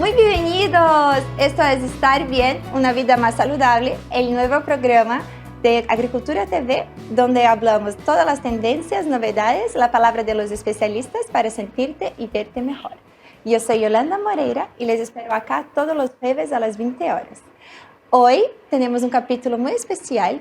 Muy bienvenidos. Esto es Estar Bien, una vida más saludable, el nuevo programa de Agricultura TV, donde hablamos todas las tendencias, novedades, la palabra de los especialistas para sentirte y verte mejor. Yo soy Yolanda Moreira y les espero acá todos los jueves a las 20 horas. Hoy tenemos un capítulo muy especial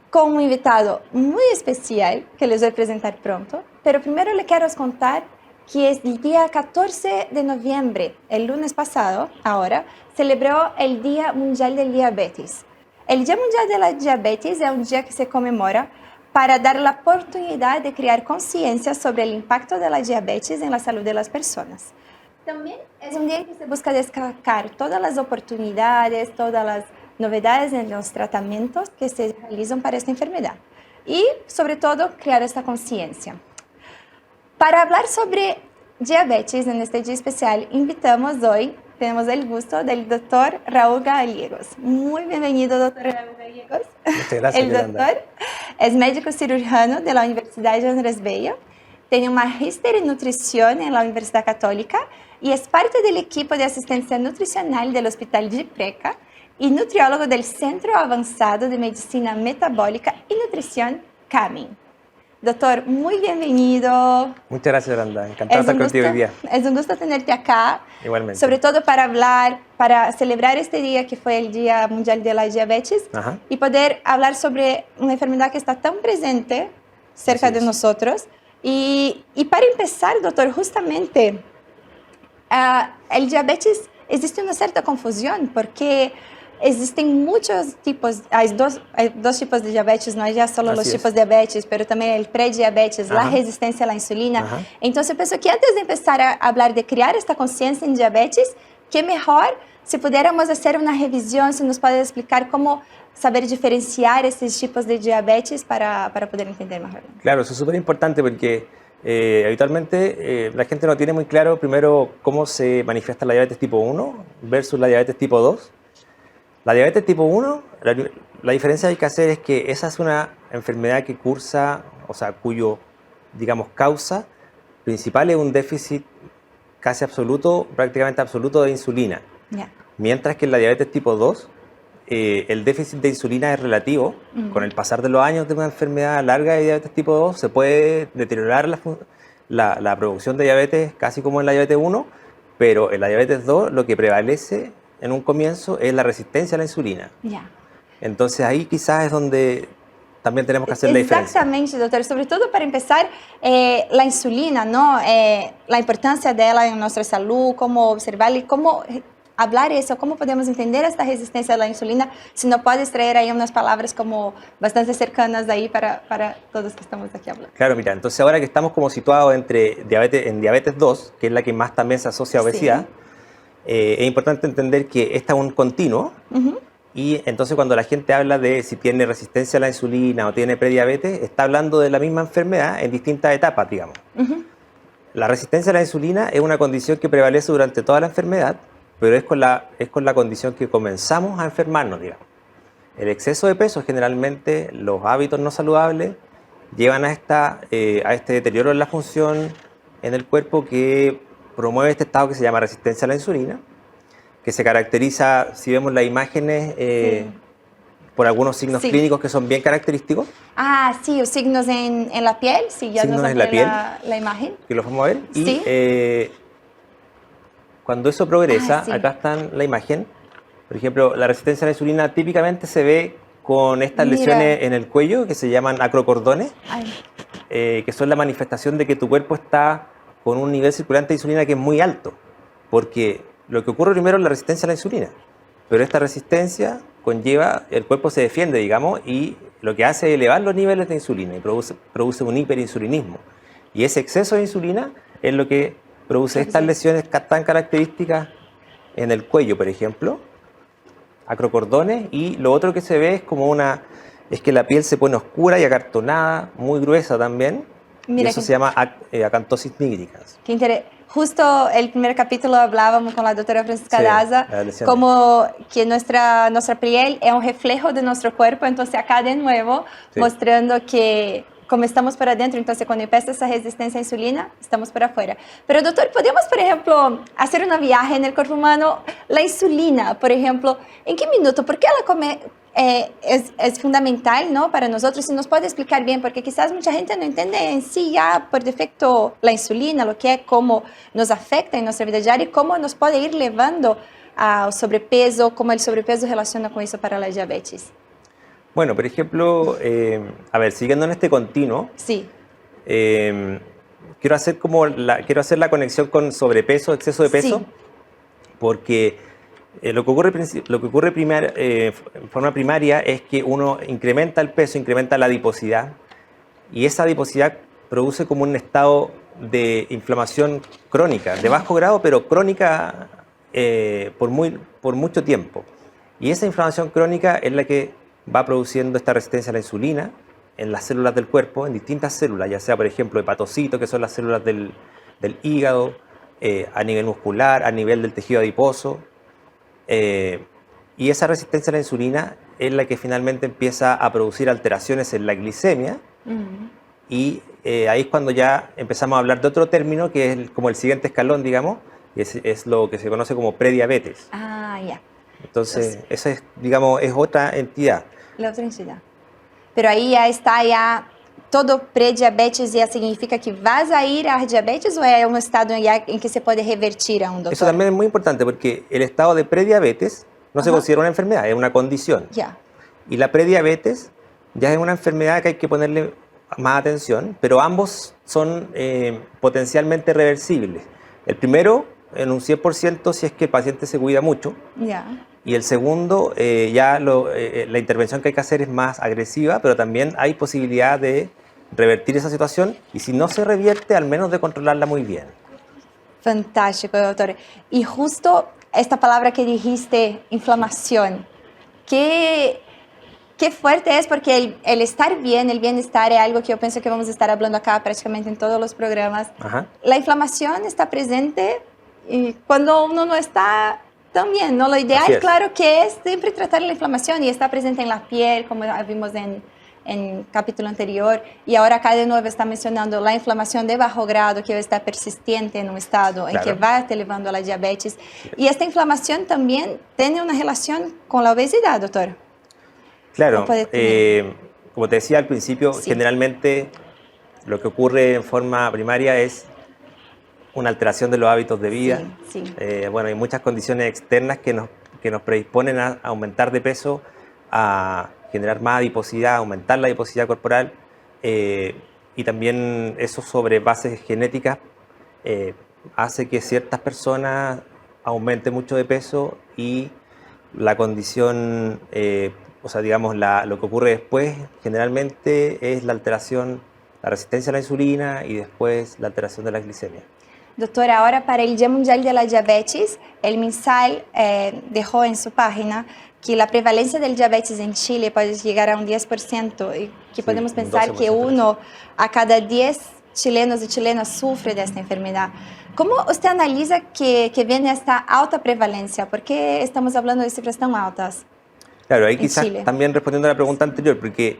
con un invitado muy especial que les voy a presentar pronto, pero primero les quiero contar que es el día 14 de noviembre, el lunes pasado, ahora, celebró el Día Mundial del Diabetes. El Día Mundial de la Diabetes es un día que se conmemora para dar la oportunidad de crear conciencia sobre el impacto de la diabetes en la salud de las personas. También es un día en que se busca destacar todas las oportunidades, todas las novedades en los tratamientos que se realizan para esta enfermedad y, sobre todo, crear esta conciencia. Para hablar sobre diabetes en este día especial, tenemos el gusto del doctor Raúl Gallegos. Muy bienvenido, doctor Raúl Gallegos. Muchas gracias, El doctor es médico cirujano de la Universidad de Andrés Bello, tiene un magíster en nutrición en la Universidad Católica y es parte del equipo de asistencia nutricional del Hospital de Preca y nutriólogo del Centro Avanzado de Medicina Metabólica y Nutrición CAMIN. Doctor, muy bienvenido. Muchas gracias, Yolanda. Encantado de estar contigo hoy día. Es un gusto tenerte acá. Igualmente. Sobre todo para hablar, para celebrar este día que fue el Día Mundial de la Diabetes. Ajá. Y poder hablar sobre una enfermedad que está tan presente cerca de nosotros. Y para empezar, doctor, justamente, el diabetes, existe una cierta confusión porque existen muchos tipos, hay dos tipos de diabetes, no ya solo los tipos de diabetes, pero también el prediabetes, la resistencia a la insulina. Entonces, pienso que antes de empezar a hablar de crear esta conciencia en diabetes, qué mejor si pudiéramos hacer una revisión, si nos puede explicar cómo saber diferenciar estos tipos de diabetes para poder entender mejor. Claro, eso es súper importante porque habitualmente la gente no tiene muy claro primero cómo se manifiesta la diabetes tipo 1 versus la diabetes tipo 2. La diabetes tipo 1, la diferencia que hay que hacer es que esa es una enfermedad que cursa, o sea, cuyo, digamos, causa principal es un déficit casi absoluto, prácticamente absoluto de insulina. Mientras que en la diabetes tipo 2, el déficit de insulina es relativo. Con el pasar de los años de una enfermedad larga de diabetes tipo 2, se puede deteriorar la producción de diabetes casi como en la diabetes 1, pero en la diabetes 2 lo que prevalece en un comienzo es la resistencia a la insulina. Entonces ahí quizás es donde también tenemos que hacer la diferencia. Exactamente, doctor. Sobre todo para empezar, la insulina, ¿no? La importancia de ella en nuestra salud, cómo observarla y cómo hablar eso, cómo podemos entender esta resistencia a la insulina, si no puedes traer ahí unas palabras como bastante cercanas ahí para todos que estamos aquí hablando. Claro, mira, entonces ahora que estamos como situados entre diabetes 2, que es la que más también se asocia a obesidad, es importante entender que esta es un continuo y entonces cuando la gente habla de si tiene resistencia a la insulina o tiene prediabetes, está hablando de la misma enfermedad en distintas etapas, digamos. La resistencia a la insulina es una condición que prevalece durante toda la enfermedad, pero es con la condición que comenzamos a enfermarnos, digamos. El exceso de peso, generalmente los hábitos no saludables, llevan a este deterioro en la función en el cuerpo que promueve este estado que se llama resistencia a la insulina, que se caracteriza, si vemos las imágenes, por algunos signos clínicos que son bien característicos. Ah, sí, los signos en la piel, sí, ya signos nos en la piel, la imagen. Que los vamos a ver. Sí. Y cuando eso progresa, acá está la imagen. Por ejemplo, la resistencia a la insulina típicamente se ve con estas lesiones en el cuello que se llaman acrocordones, que son la manifestación de que tu cuerpo está con un nivel circulante de insulina que es muy alto, porque lo que ocurre primero es la resistencia a la insulina, pero esta resistencia conlleva, el cuerpo se defiende, digamos, y lo que hace es elevar los niveles de insulina y produce un hiperinsulinismo. Y ese exceso de insulina es lo que produce estas lesiones tan características en el cuello, por ejemplo, acrocordones, y lo otro que se ve es que la piel se pone oscura y acartonada, muy gruesa también. Mira, y eso se llama acantosis nígricas. Qué interesante. Justo el primer capítulo hablábamos con la doctora Francisca Daza, como que nuestra piel es un reflejo de nuestro cuerpo, entonces acá de nuevo mostrando que como estamos por adentro, entonces cuando empieza esa resistencia a insulina, estamos por afuera. Pero doctor, ¿podemos, por ejemplo, hacer una viaje en el cuerpo humano? La insulina, por ejemplo, ¿en qué minuto? ¿Por qué es fundamental, ¿no?, para nosotros? Si nos puede explicar bien, porque quizás mucha gente no entiende en sí ya por defecto la insulina, lo que es, cómo nos afecta en nuestra vida diaria y cómo nos puede ir llevando al sobrepeso, cómo el sobrepeso relaciona con eso para la diabetes. Bueno, por ejemplo, a ver, siguiendo en este continuo, sí. Quiero hacer la conexión con sobrepeso, exceso de peso, sí, porque lo que ocurre en forma primaria es que uno incrementa el peso, incrementa la adiposidad, y esa adiposidad produce como un estado de inflamación crónica, de bajo grado, pero crónica por mucho tiempo. Y esa inflamación crónica es la que va produciendo esta resistencia a la insulina en las células del cuerpo, en distintas células, ya sea, por ejemplo, hepatocitos, que son las células del hígado, a nivel muscular, a nivel del tejido adiposo. Y esa resistencia a la insulina es la que finalmente empieza a producir alteraciones en la glicemia. Y ahí es cuando ya empezamos a hablar de otro término que es como el siguiente escalón, digamos, y es lo que se conoce como prediabetes. Ya. Entonces, esa es, digamos, es otra entidad. La otra entidad. Pero ahí ya está ya todo prediabetes, ya significa que vas a ir a diabetes o es un estado ya en que se puede revertir a un doctor? Eso también es muy importante porque el estado de prediabetes no se considera una enfermedad, es una condición. Ya. Y la prediabetes ya es una enfermedad que hay que ponerle más atención, pero ambos son potencialmente reversibles. El primero, en un 100% si es que el paciente se cuida mucho. Ya. Y el segundo, la intervención que hay que hacer es más agresiva, pero también hay posibilidad de revertir esa situación y si no se revierte, al menos de controlarla muy bien. Fantástico, doctor. Y justo esta palabra que dijiste, inflamación, qué fuerte es, porque el estar bien, el bienestar es algo que yo pienso que vamos a estar hablando acá prácticamente en todos los programas. Ajá. La inflamación está presente y cuando uno no está también, ¿no? Lo ideal, claro, que es siempre tratar la inflamación y está presente en la piel, como vimos en capítulo anterior, y ahora acá de nuevo está mencionando la inflamación de bajo grado, que está persistente en un estado en que va te llevando a la diabetes. Y esta inflamación también tiene una relación con la obesidad, doctor. Claro, como te decía al principio, generalmente lo que ocurre en forma primaria es una alteración de los hábitos de vida. Bueno, hay muchas condiciones externas que nos predisponen a aumentar de peso, a generar más adiposidad, aumentar la adiposidad corporal, y también eso sobre bases genéticas hace que ciertas personas aumenten mucho de peso y la condición, o sea, digamos, lo que ocurre después generalmente es la alteración, la resistencia a la insulina y después la alteración de la glicemia. Doctora, ahora para el Día Mundial de la Diabetes, el MinSal dejó en su página que la prevalencia del diabetes en Chile puede llegar a un 10% y que podemos pensar que 1 a cada 10 chilenos y chilenas sufre de esta enfermedad. ¿Cómo usted analiza que viene esta alta prevalencia? ¿Por qué estamos hablando de cifras tan altas? Claro, ahí quizás Chile? También respondiendo a la pregunta anterior, porque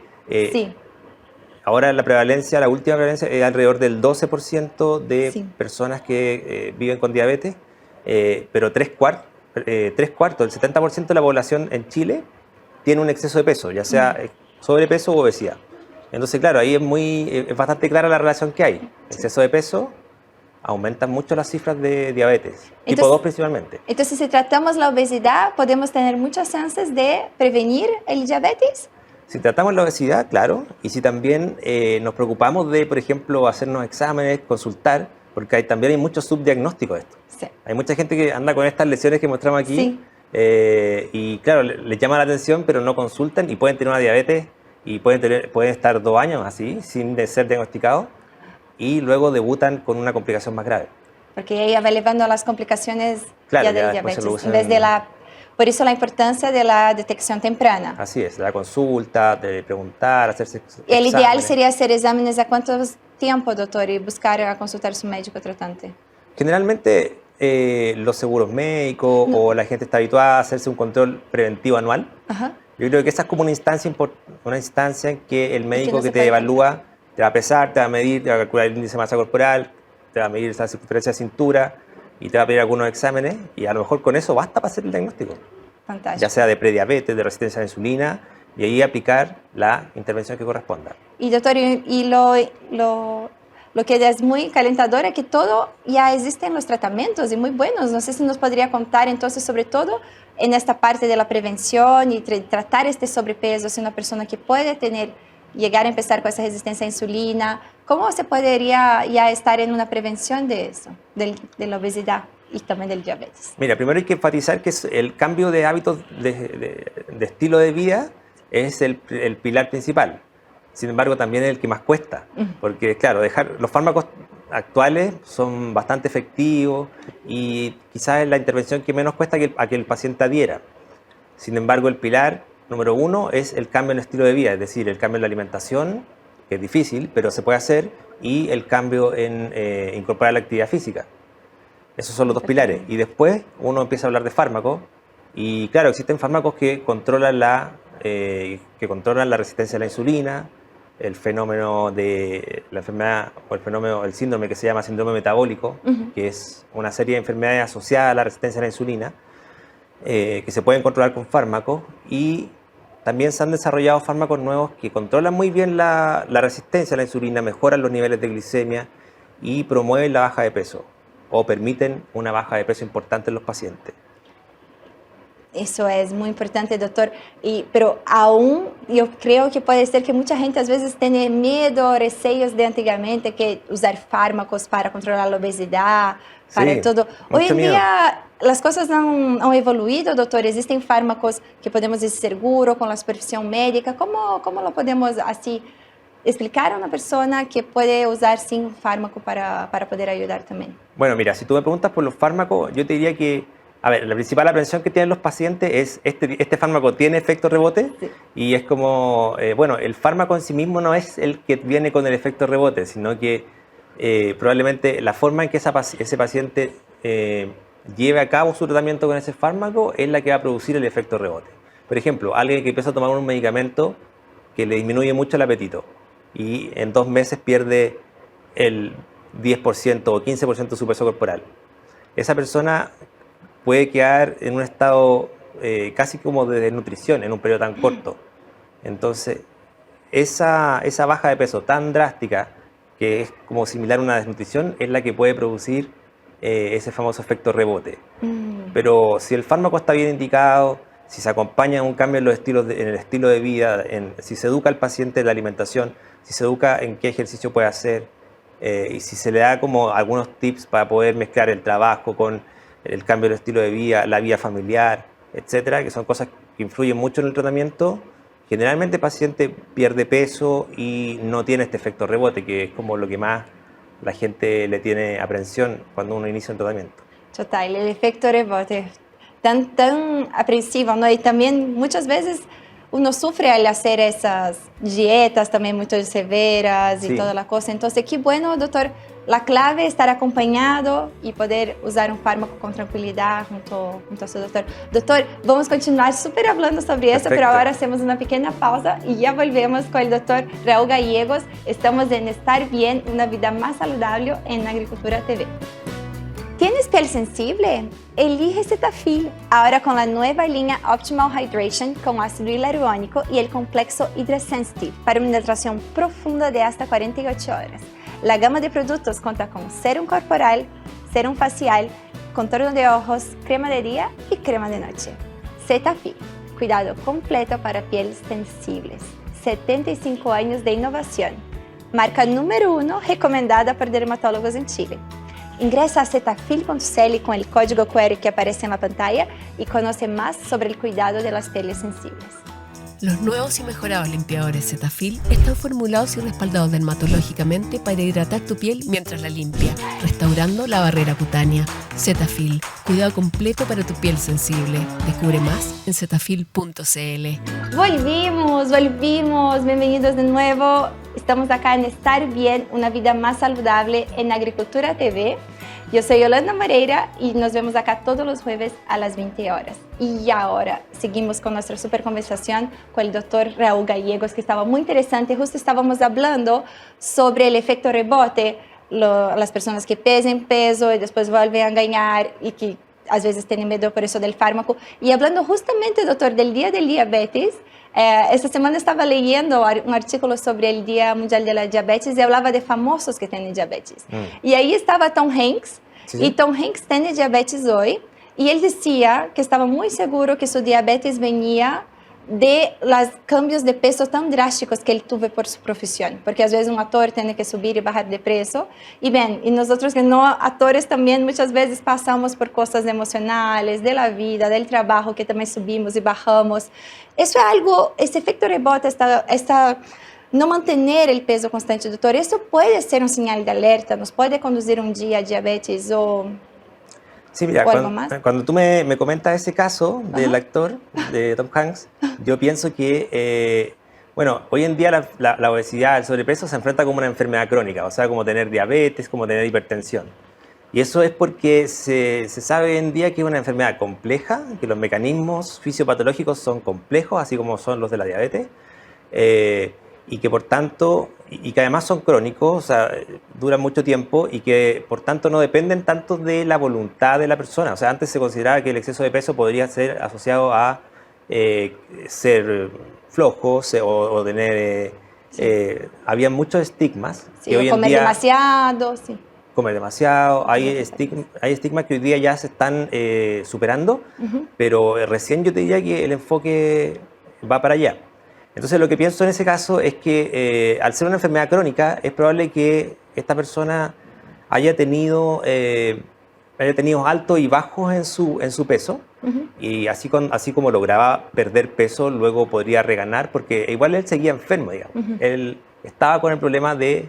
ahora la prevalencia, la última prevalencia es alrededor del 12% de personas que viven con diabetes, pero tres cuartos, el 70% de la población en Chile tiene un exceso de peso, ya sea sobrepeso o obesidad. Entonces, claro, ahí es bastante clara la relación que hay. Exceso de peso aumentan mucho las cifras de diabetes, tipo 2 principalmente. Entonces, si tratamos la obesidad, ¿podemos tener muchas chances de prevenir el diabetes? Si tratamos la obesidad, claro, y si también nos preocupamos de, por ejemplo, hacernos exámenes, consultar, porque también hay muchos subdiagnósticos de esto. Hay mucha gente que anda con estas lesiones que mostramos aquí y, claro, les llama la atención, pero no consultan y pueden tener una diabetes y pueden estar 2 años así, sin ser diagnosticados, y luego debutan con una complicación más grave. Porque ella va elevando a las complicaciones del diabetes, en vez de por eso la importancia de la detección temprana. Así es, la consulta, de preguntar, hacerse exámenes. El ideal sería hacer exámenes a cuánto tiempo, doctor, y buscar a consultar a su médico tratante. Generalmente los seguros médicos o la gente está habituada a hacerse un control preventivo anual. Yo creo que esa es como una instancia en que el médico que te evalúa Te va a pesar, te va a medir, te va a calcular el índice de masa corporal, te va a medir la circunferencia de cintura y te va a pedir algunos exámenes y a lo mejor con eso basta para hacer el diagnóstico. Fantástico. Ya sea de prediabetes, de resistencia a la insulina, y ahí aplicar la intervención que corresponda. Y doctor, lo que es muy calentador es que todo ya existe en los tratamientos y muy buenos. No sé si nos podría contar entonces sobre todo en esta parte de la prevención y tratar este sobrepeso, si una persona que puede llegar a empezar con esa resistencia a insulina, ¿cómo se podría ya estar en una prevención de eso, de la obesidad y también del diabetes? Mira, primero hay que enfatizar que el cambio de hábitos de estilo de vida es el pilar principal. Sin embargo, también es el que más cuesta, porque claro, los fármacos actuales son bastante efectivos y quizás es la intervención que menos cuesta a que el paciente adhiera. Sin embargo, el pilar número 1 es el cambio en el estilo de vida, es decir, el cambio en la alimentación, que es difícil, pero se puede hacer, y el cambio en incorporar la actividad física. Esos son los dos pilares. Y después uno empieza a hablar de fármacos, y claro, existen fármacos que controlan la resistencia a la insulina, el fenómeno de la enfermedad o el síndrome que se llama síndrome metabólico, que es una serie de enfermedades asociadas a la resistencia a la insulina, que se pueden controlar con fármacos, y también se han desarrollado fármacos nuevos que controlan muy bien la resistencia a la insulina, mejoran los niveles de glicemia y promueven la baja de peso o permiten una baja de peso importante en los pacientes. Eso es muy importante, doctor. Pero aún yo creo que puede ser que mucha gente a veces tiene miedo, receios de antigamente que usar fármacos para controlar la obesidad, para todo. Hoy en día las cosas han evoluido, doctor. Existen fármacos que podemos decir seguro, con la supervisión médica. ¿Cómo lo podemos así explicar a una persona que puede usar sin fármaco para poder ayudar también? Bueno, mira, si tú me preguntas por los fármacos, yo te diría que la principal aprensión que tienen los pacientes es este fármaco tiene efecto rebote, sí. Y es como, el fármaco en sí mismo no es el que viene con el efecto rebote, sino que probablemente la forma en que ese paciente lleve a cabo su tratamiento con ese fármaco es la que va a producir el efecto rebote. Por ejemplo, alguien que empieza a tomar un medicamento que le disminuye mucho el apetito y en 2 meses pierde el 10% o 15% de su peso corporal. Esa persona puede quedar en un estado casi como de desnutrición en un periodo tan corto. Entonces, esa baja de peso tan drástica, que es como similar a una desnutrición, es la que puede producir ese famoso efecto rebote. Pero si el fármaco está bien indicado, si se acompaña un cambio en el estilo de vida, si se educa al paciente en la alimentación, si se educa en qué ejercicio puede hacer, y si se le da como algunos tips para poder mezclar el trabajo con el cambio del estilo de vida, la vida familiar, etcétera, que son cosas que influyen mucho en el tratamiento, generalmente el paciente pierde peso y no tiene este efecto rebote, que es como lo que más la gente le tiene aprensión cuando uno inicia un tratamiento. Total, el efecto rebote tan aprensivo, ¿no? Y también muchas veces uno sufre al hacer esas dietas también muy severas y sí, toda la cosa. Entonces, qué bueno, doctor. La clave es estar acompañado y poder usar un fármaco con tranquilidad junto a su doctor. Doctor, vamos a continuar súper hablando sobre eso, pero ahora hacemos una pequeña pausa y ya volvemos con el doctor Raúl Gallegos. Estamos en Estar Bien, una vida más saludable en Agricultura TV. ¿Tienes piel sensible? Elige Cetaphil, ahora con la nueva línea Optimal Hydration con ácido hialurónico y el complejo Hydra-Sensitive para una hidratación profunda de hasta 48 horas. La gama de productos cuenta con sérum corporal, sérum facial, contorno de ojos, crema de día y crema de noche. Cetaphil, cuidado completo para pieles sensibles. 75 años de innovación. Marca número 1 recomendada por dermatólogos en Chile. Ingresa a cetaphil.cl con el código QR que aparece en la pantalla y conoce más sobre el cuidado de las pieles sensibles. Los nuevos y mejorados limpiadores Cetaphil están formulados y respaldados dermatológicamente para hidratar tu piel mientras la limpia, restaurando la barrera cutánea. Cetaphil, Cuidado completo para tu piel sensible. Descubre más en Cetaphil.cl. Volvimos, bienvenidos de nuevo. Estamos acá en Estar Bien, una vida más saludable en Agricultura TV. Yo soy Yolanda Moreira y nos vemos acá todos los jueves a las 20 horas. Y ahora seguimos con nuestra super conversación con el doctor Raúl Gallegos, que estaba muy interesante. Justo estábamos hablando sobre el efecto rebote, las personas que pesan peso y después vuelven a ganar y que a veces tienen miedo por eso del fármaco. Y hablando justamente, doctor, del Día del Diabetes, esta semana estaba leyendo un artículo sobre el Día Mundial de la Diabetes y hablaba de famosos que tienen diabetes. Y ahí estaba Tom Hanks, y Tom Hanks tiene diabetes hoy, y él decía que estaba muy seguro que su diabetes venía de los cambios de peso tan drásticos que él tuvo por su profesión, porque a veces un actor tiene que subir y bajar de peso, y bien, y nosotros que no actores también muchas veces pasamos por cosas emocionales, de la vida, del trabajo, que también subimos y bajamos. Eso es algo, ese efecto rebote, no mantener el peso constante, doctor, eso puede ser un señal de alerta, nos puede conducir un día a diabetes o... Sí, mira, cuando tú me comentas ese caso del actor, de Tom Hanks, yo pienso que, bueno, hoy en día la obesidad, el sobrepeso se enfrenta como una enfermedad crónica, o sea, como tener diabetes, como tener hipertensión. Y eso es porque se sabe hoy en día que es una enfermedad compleja, que los mecanismos fisiopatológicos son complejos, así como son los de la diabetes, y que por tanto, y que además son crónicos, o sea, duran mucho tiempo y que por tanto no dependen tanto de la voluntad de la persona. O sea, antes se consideraba que el exceso de peso podría ser asociado a ser flojos o tener... había muchos estigmas. Sí, que hoy en comer día, demasiado, sí. Comer demasiado. Hay estigmas que hoy día ya se están superando, pero recién yo te diría que el enfoque va para allá. Entonces lo que pienso en ese caso es que al ser una enfermedad crónica es probable que esta persona haya tenido altos y bajos en su peso, y así como lograba perder peso, luego podría reganar, porque igual él seguía enfermo, digamos. Él estaba con el problema de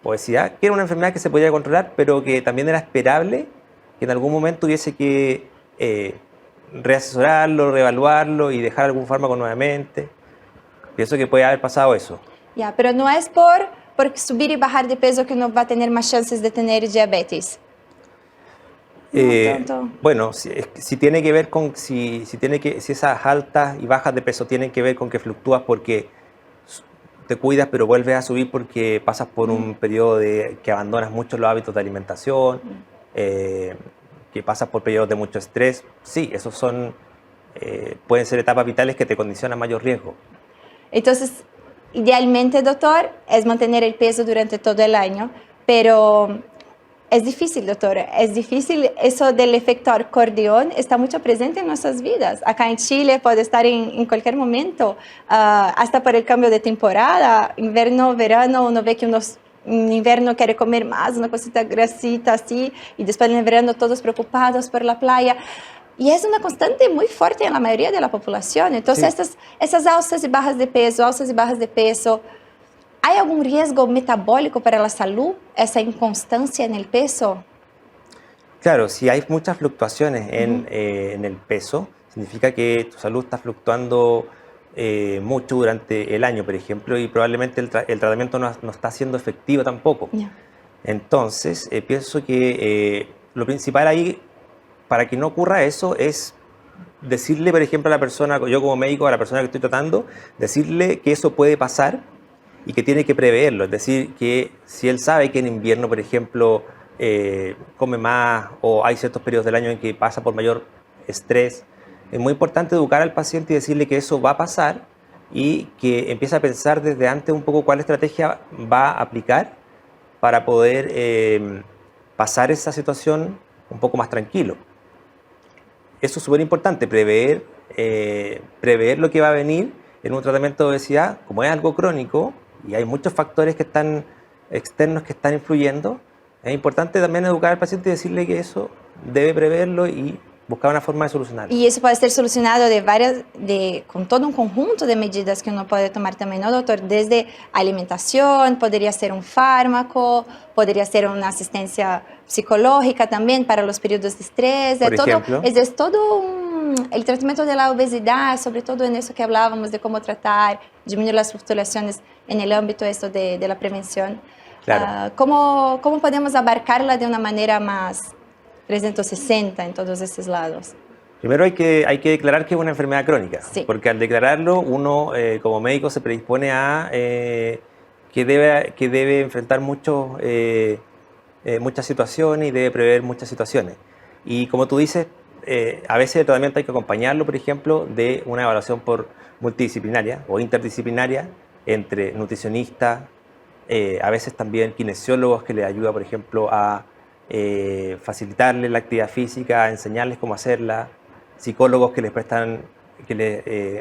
obesidad, que era una enfermedad que se podía controlar, pero que también era esperable que en algún momento hubiese que reasesorarlo, reevaluarlo y dejar algún fármaco nuevamente. Pienso que puede haber pasado eso. Ya, pero no es por subir y bajar de peso que uno va a tener más chances de tener diabetes. Bueno, si tiene que ver con si esas altas y bajas de peso tienen que ver con que fluctúas porque te cuidas pero vuelves a subir porque pasas por un periodo que abandonas mucho los hábitos de alimentación, que pasas por periodos de mucho estrés, sí, esos pueden ser etapas vitales que te condicionan mayor riesgo. Entonces, idealmente, doctor, es mantener el peso durante todo el año, pero es difícil, doctor, es difícil. Eso del efecto acordeón está mucho presente en nuestras vidas. Acá en Chile puede estar en cualquier momento, hasta por el cambio de temporada, invierno, verano, uno ve que en invierno quiere comer más, una cosita grasita así, y después en el verano todos preocupados por la playa. Y es una constante muy fuerte en la mayoría de la población. Entonces, sí, esas alzas y bajas de peso, ¿hay algún riesgo metabólico para la salud, esa inconstancia en el peso? Claro, si hay muchas fluctuaciones en el peso, significa que tu salud está fluctuando mucho durante el año, por ejemplo, y probablemente el tratamiento no está siendo efectivo tampoco. Entonces, pienso que lo principal ahí, para que no ocurra eso, es decirle, por ejemplo, a la persona, yo como médico, a la persona que estoy tratando, decirle que eso puede pasar y que tiene que preverlo. Es decir, que si él sabe que en invierno, por ejemplo, come más o hay ciertos periodos del año en que pasa por mayor estrés, es muy importante educar al paciente y decirle que eso va a pasar y que empiece a pensar desde antes un poco cuál estrategia va a aplicar para poder pasar esa situación un poco más tranquilo. Eso es súper importante, prever lo que va a venir en un tratamiento de obesidad. Como es algo crónico y hay muchos factores externos que están influyendo, es importante también educar al paciente y decirle que eso debe preverlo y buscar una forma de solucionarlo. Y eso puede ser solucionado con todo un conjunto de medidas que uno puede tomar también, ¿no, doctor? Desde alimentación, podría ser un fármaco, podría ser una asistencia psicológica también para los periodos de estrés. Por ejemplo. Es todo el tratamiento de la obesidad, sobre todo en eso que hablábamos de cómo tratar, disminuir las fluctuaciones en el ámbito de la prevención. Claro. ¿Cómo podemos abarcarla de una manera más 360 en todos esos lados? Primero hay que declarar que es una enfermedad crónica, sí. Porque al declararlo uno como médico se predispone a que debe enfrentar muchas situaciones y debe prever muchas situaciones. Y como tú dices, a veces el tratamiento hay que acompañarlo, por ejemplo, de una evaluación multidisciplinaria o interdisciplinaria entre nutricionistas, a veces también kinesiólogos que les ayuda, por ejemplo, a facilitarles la actividad física, a enseñarles cómo hacerla, psicólogos que les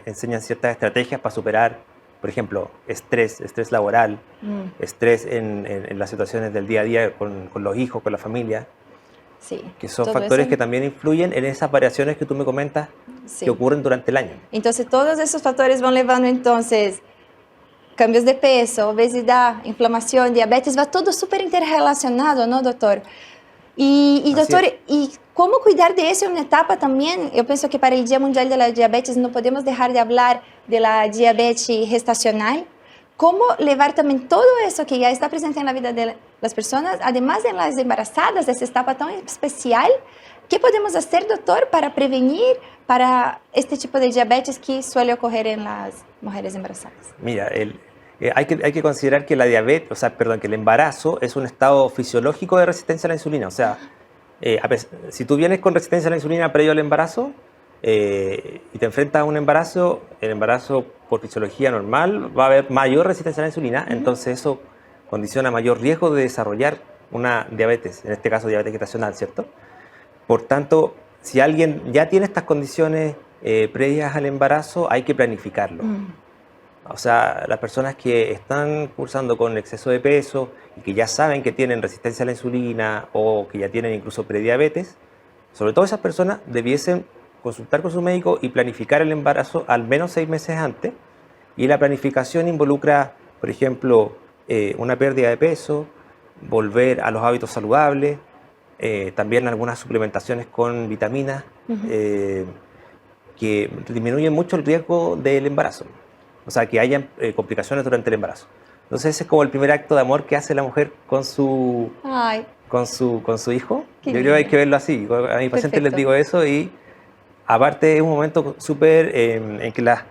enseñan ciertas estrategias para superar, por ejemplo, estrés laboral, estrés en las situaciones del día a día con los hijos, con la familia, sí, que son factores que también influyen en esas variaciones que tú me comentas sí. que ocurren durante el año. Entonces, todos esos factores van llevando entonces cambios de peso, obesidad, inflamación, diabetes, va todo súper interrelacionado, ¿no, doctor? Y doctor, ¿y cómo cuidar de eso en una etapa también? Yo pienso que para el Día Mundial de la Diabetes no podemos dejar de hablar de la diabetes gestacional. ¿Cómo llevar también todo eso que ya está presente en la vida de las personas, además de las embarazadas, de esa etapa tan especial? ¿Qué podemos hacer, doctor, para prevenir para este tipo de diabetes que suele ocurrir en las mujeres embarazadas? Mira, hay que considerar que que el embarazo es un estado fisiológico de resistencia a la insulina. O sea, si tú vienes con resistencia a la insulina previo al embarazo y te enfrentas a un embarazo, el embarazo por fisiología normal va a haber mayor resistencia a la insulina, entonces eso condiciona mayor riesgo de desarrollar una diabetes, en este caso diabetes gestacional, ¿cierto? Por tanto, si alguien ya tiene estas condiciones previas al embarazo, hay que planificarlo. O sea, las personas que están cursando con exceso de peso y que ya saben que tienen resistencia a la insulina o que ya tienen incluso prediabetes, sobre todo esas personas debiesen consultar con su médico y planificar el embarazo al menos 6 meses antes. Y la planificación involucra, por ejemplo, una pérdida de peso, volver a los hábitos saludables, también algunas suplementaciones con vitaminas que disminuyen mucho el riesgo del embarazo. O sea, que hayan complicaciones durante el embarazo. Entonces ese es como el primer acto de amor que hace la mujer con su hijo. Yo creo que hay que verlo así. A mis pacientes les digo eso y aparte es un momento súper en que las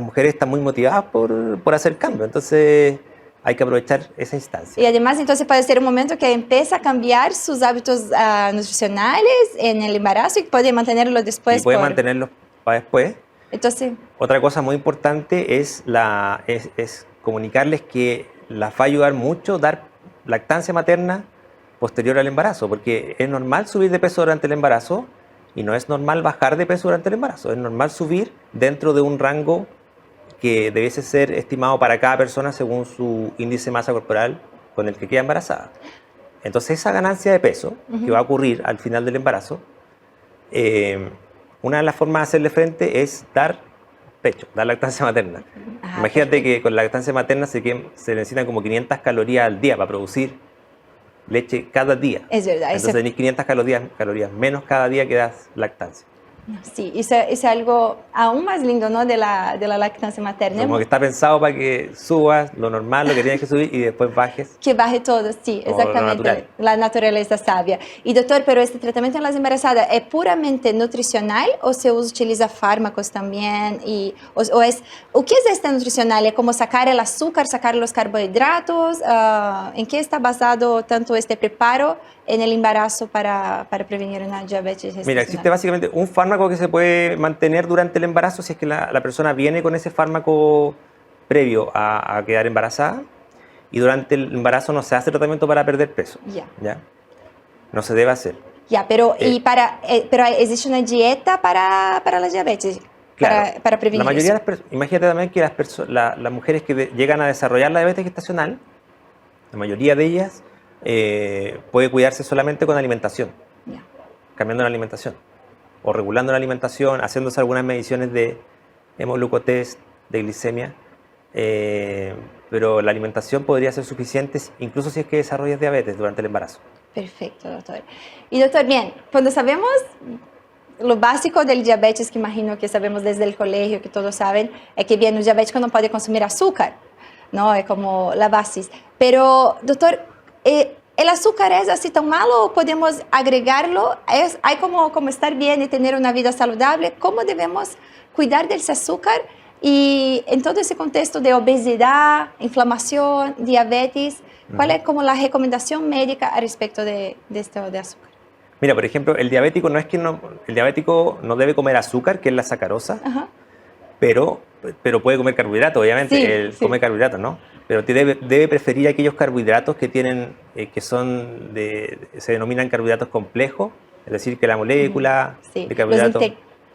mujeres están muy motivadas por hacer cambio. Entonces hay que aprovechar esa instancia. Y además entonces puede ser un momento que empieza a cambiar sus hábitos nutricionales en el embarazo y puede mantenerlo después. Y puede mantenerlo para después. Entonces, otra cosa muy importante es comunicarles que las va a ayudar mucho dar lactancia materna posterior al embarazo, porque es normal subir de peso durante el embarazo y no es normal bajar de peso durante el embarazo. Es normal subir dentro de un rango que debiese ser estimado para cada persona según su índice de masa corporal con el que queda embarazada. Entonces esa ganancia de peso que va a ocurrir al final del embarazo, una de las formas de hacerle frente es dar pecho, dar lactancia materna. Imagínate que con la lactancia materna se necesitan como 500 calorías al día para producir leche cada día. Es verdad. Entonces tenés 500 calorías menos cada día que das lactancia. Sí, eso es algo aún más lindo, ¿no? de la lactancia materna. Como que está pensado para que subas lo normal, lo que tienes que subir y después bajes. Que baje todo, sí, exactamente. La naturaleza sabia. Y doctor, pero este tratamiento en las embarazadas es puramente nutricional o se utiliza fármacos también? ¿O qué es este nutricional? ¿Es como sacar el azúcar, sacar los carbohidratos? ¿En qué está basado tanto este preparo en el embarazo para prevenir una diabetes gestacional? Mira, existe básicamente un fármaco que se puede mantener durante el embarazo si es que la persona viene con ese fármaco previo a quedar embarazada, y durante el embarazo no se hace tratamiento para perder peso. ¿Ya? No se debe hacer. Pero existe una dieta para la diabetes, claro, para prevenir la mayoría eso. Imagínate también que las mujeres que llegan a desarrollar la diabetes gestacional, la mayoría de ellas puede cuidarse solamente con alimentación, cambiando la alimentación. o regulando la alimentación, haciéndose algunas mediciones de hemoglucotest, de glicemia, pero la alimentación podría ser suficiente incluso si es que desarrollas diabetes durante el embarazo. Perfecto, doctor. Y doctor, bien, cuando sabemos lo básico del diabetes, que imagino que sabemos desde el colegio, que todos saben, es que bien, el diabético no puede consumir azúcar, ¿no? Es como la base. Pero, doctor, ¿el azúcar es así tan malo o podemos agregarlo? ¿Hay como estar bien y tener una vida saludable? ¿Cómo debemos cuidar de ese azúcar? Y en todo ese contexto de obesidad, inflamación, diabetes, ¿cuál es como la recomendación médica al respecto de esto de azúcar? Mira, por ejemplo, el diabético no debe comer azúcar, que es la sacarosa, pero puede comer carbohidratos, obviamente, sí. Come carbohidratos, ¿no? Pero debe preferir aquellos carbohidratos que tienen, se denominan carbohidratos complejos, es decir, que la molécula de carbohidratos...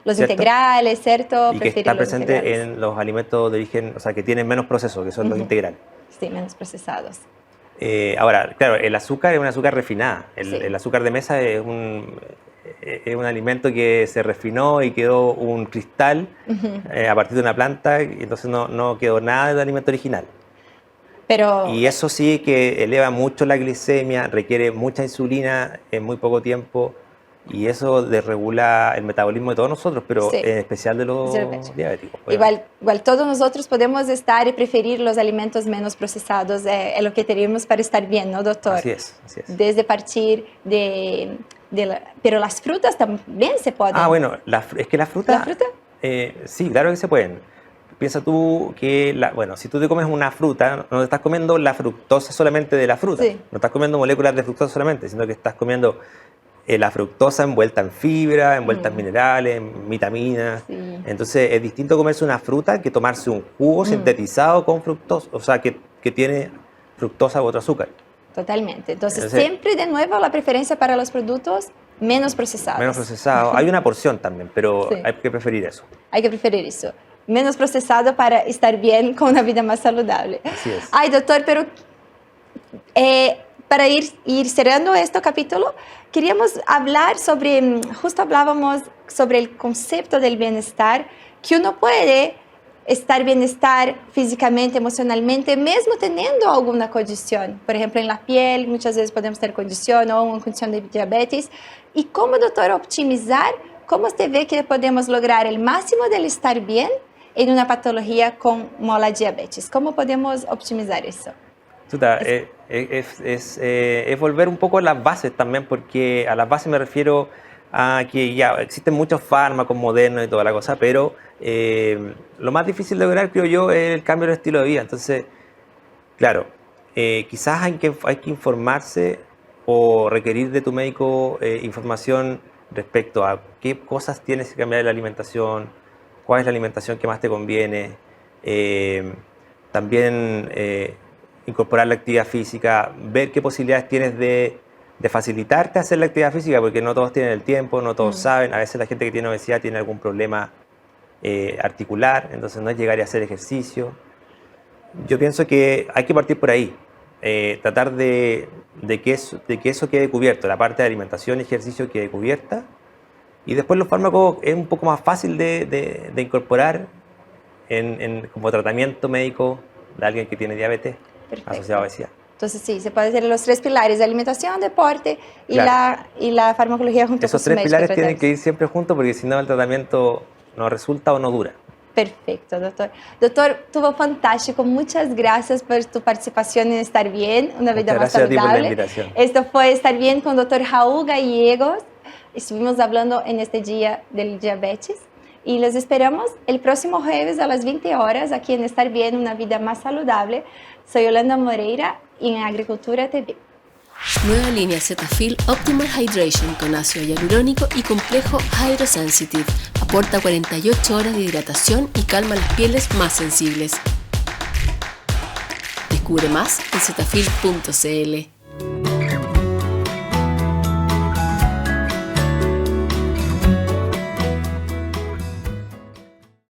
Los integrales, ¿cierto? Y que está presente en los alimentos de origen, o sea, que tienen menos proceso, que son los integrales. Sí, menos procesados. Ahora, claro, el azúcar es un azúcar refinada. El azúcar de mesa es un alimento que se refinó y quedó un cristal a partir de una planta, y entonces no quedó nada del alimento original. Y eso sí que eleva mucho la glicemia, requiere mucha insulina en muy poco tiempo, y eso desregula el metabolismo de todos nosotros, pero en especial de los diabéticos. Igual todos nosotros podemos estar y preferir los alimentos menos procesados, es lo que tenemos para estar bien, ¿no, doctor? Así es. Desde partir pero las frutas también se pueden. Bueno, es que las frutas... ¿La fruta? Sí, claro que se pueden. Piensa tú que, si tú te comes una fruta, no te estás comiendo la fructosa solamente de la fruta, no estás comiendo moléculas de fructosa solamente, sino que estás comiendo la fructosa envuelta en fibra, envuelta en minerales, en vitaminas. Entonces es distinto comerse una fruta que tomarse un jugo sintetizado con fructosa, o sea, que tiene fructosa u otro azúcar. Totalmente. Entonces siempre de nuevo la preferencia para los productos menos procesados. Menos procesados. Hay una porción también, pero hay que preferir eso. Hay que preferir eso. Menos procesado para estar bien con una vida más saludable. Así es. Ay, doctor, pero para ir cerrando este capítulo, queríamos hablar justo hablábamos sobre el concepto del bienestar, que uno puede estar bienestar físicamente, emocionalmente, mesmo teniendo alguna condición. Por ejemplo, en la piel, muchas veces podemos tener condición o una condición de diabetes. ¿Y cómo, doctor, optimizar? ¿Cómo usted ve que podemos lograr el máximo del estar bien en una patología como la diabetes? ¿Cómo podemos optimizar eso? Es volver un poco a las bases también, porque a las bases me refiero a que ya existen muchos fármacos modernos y toda la cosa, pero lo más difícil de lograr, creo yo, es el cambio de estilo de vida. Entonces, claro, quizás hay que informarse o requerir de tu médico información respecto a qué cosas tienes que cambiar en la alimentación, cuál es la alimentación que más te conviene, también incorporar la actividad física, ver qué posibilidades tienes de facilitarte hacer la actividad física, porque no todos tienen el tiempo, no todos saben. A veces la gente que tiene obesidad tiene algún problema articular, entonces no es llegar a hacer ejercicio. Yo pienso que hay que partir por ahí, tratar de que eso quede cubierto, la parte de alimentación y ejercicio quede cubierta, y después los fármacos es un poco más fácil de incorporar como tratamiento médico de alguien que tiene diabetes asociado a obesidad. Entonces sí, se puede hacer los 3 pilares de alimentación, deporte y la farmacología junto con su médico. Esos 3 pilares tienen que ir siempre juntos, porque si no el tratamiento no resulta o no dura. Perfecto, doctor. Doctor, estuvo fantástico. Muchas gracias por tu participación en Estar Bien, una vida más saludable. Gracias a ti por la invitación. Esto fue Estar Bien con el doctor Raúl Gallegos. Estuvimos hablando en este día del diabetes. Y los esperamos el próximo jueves a las 20 horas aquí en Estar Bien, una vida más saludable. Soy Yolanda Moreira y en Agricultura TV. Nueva línea Cetaphil Optimal Hydration con ácido hialurónico y complejo Hydrosensitive. Aporta 48 horas de hidratación y calma las pieles más sensibles. Descubre más en cetaphil.cl.